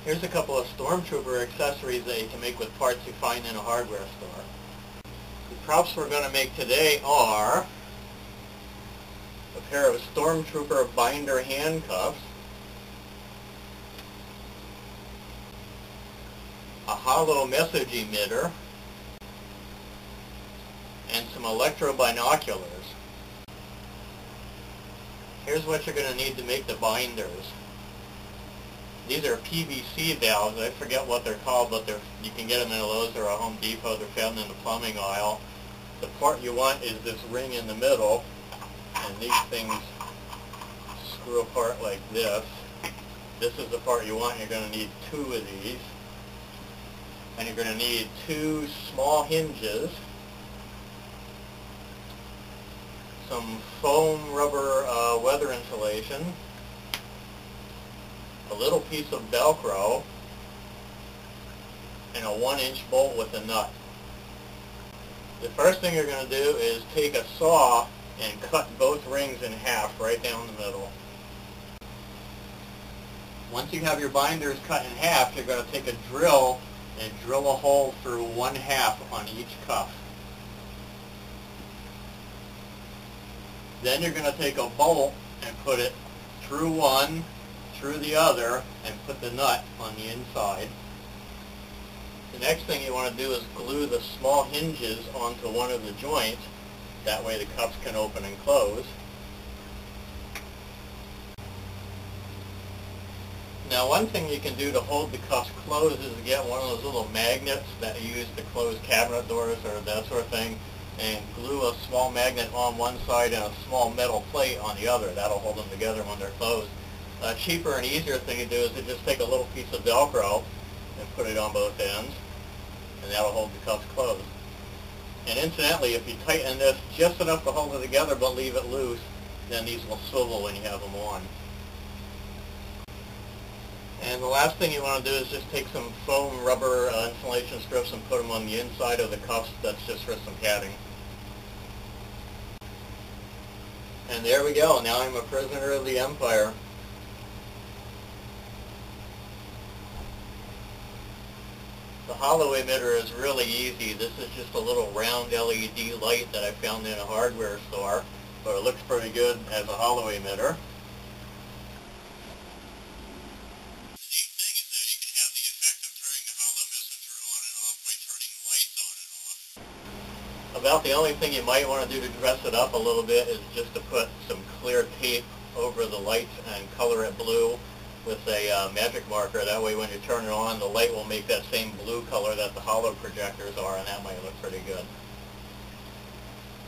Here's a couple of Stormtrooper accessories that you can make with parts you find in a hardware store. The props we're going to make today are a pair of Stormtrooper binder handcuffs, a hollow message emitter, and some electro-binoculars. Here's what you're going to need to make the binders. These are PVC valves. I forget what they're called, but you can get them in a Lowe's or a Home Depot. They're found in the plumbing aisle. The part you want is this ring in the middle, and these things screw apart like this. This is the part you want. You're going to need two of these. And you're going to need two small hinges, some foam rubber weather insulation, a little piece of Velcro, and a 1-inch bolt with a nut. The first thing you're going to do is take a saw and cut both rings in half right down the middle. Once you have your binders cut in half, you're going to take a drill and drill a hole through 1/2 on each cuff. Then you're going to take a bolt and put it through one, through the other, and put the nut on the inside. The next thing you want to do is glue the small hinges onto one of the joints. That way the cuffs can open and close. Now, one thing you can do to hold the cuffs closed is to get one of those little magnets that you use to close cabinet doors or that sort of thing, and glue a small magnet on one side and a small metal plate on the other. That'll hold them together when they're closed. A cheaper and easier thing to do is to just take a little piece of Velcro and put it on both ends, and that'll hold the cuffs closed. And incidentally, if you tighten this just enough to hold it together but leave it loose, then these will swivel when you have them on. And the last thing you want to do is just take some foam rubber insulation strips and put them on the inside of the cuffs. That's just for some padding. And there we go. Now I'm a prisoner of the Empire. The hollow emitter is really easy. This is just a little round LED light that I found in a hardware store, but it looks pretty good as a hollow emitter. The neat thing is that you can have the effect of turning the hollow messenger on and off by turning lights on and off. About the only thing you might want to do to dress it up a little bit is just to put some clear tape over the lights and color it blue with a magic marker. That way when you turn it on, the light will make that same blue color that the hollow projectors are, and that might look pretty good.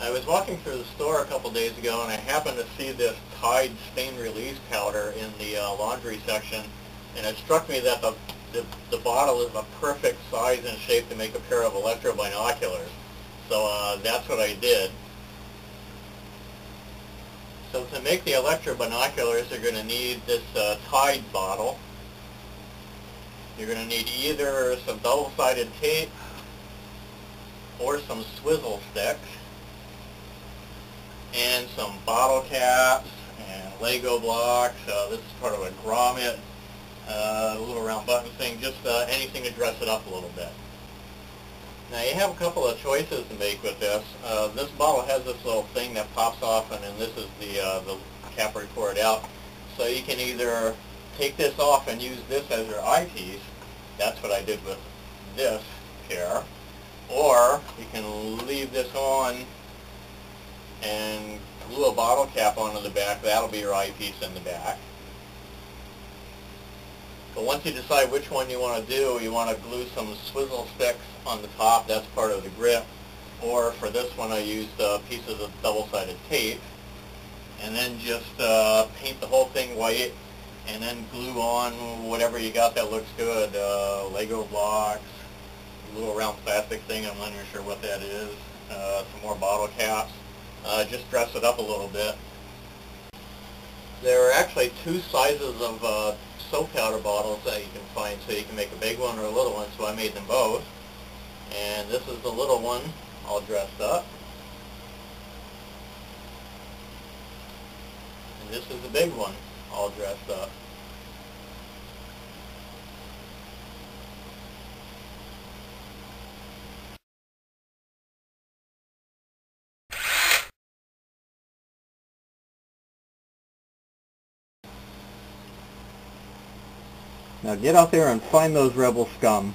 I was walking through the store a couple days ago, and I happened to see this Tide stain release powder in the laundry section, and it struck me that the bottle is a perfect size and shape to make a pair of electro-binoculars. So that's what I did. So to make the electro-binoculars, you're going to need this Tide bottle. You're going to need either some double-sided tape or some swizzle sticks, and some bottle caps and Lego blocks. This is part of a grommet, a little round button thing, just anything to dress it up a little bit. Now you have a couple of choices to make with this. This bottle has this little thing that pops off, and then this is the cap where you pour it out. So you can either take this off and use this as your eyepiece. That's what I did with this pair. Or you can leave this on and glue a bottle cap onto the back. That'll be your eyepiece in the back. But once you decide which one you want to do, you want to glue some swizzle sticks on the top. That's part of the grip. Or for this one, I used pieces of double-sided tape. And then just paint the whole thing white, and then glue on whatever you got that looks good. Lego blocks, a little round plastic thing, I'm not even sure what that is. Some more bottle caps. Just dress it up a little bit. There are actually two sizes of soap powder bottles that you can find, so you can make a big one or a little one, so I made them both. And this is the little one all dressed up. And this is the big one all dressed up. Now get out there and find those rebel scum.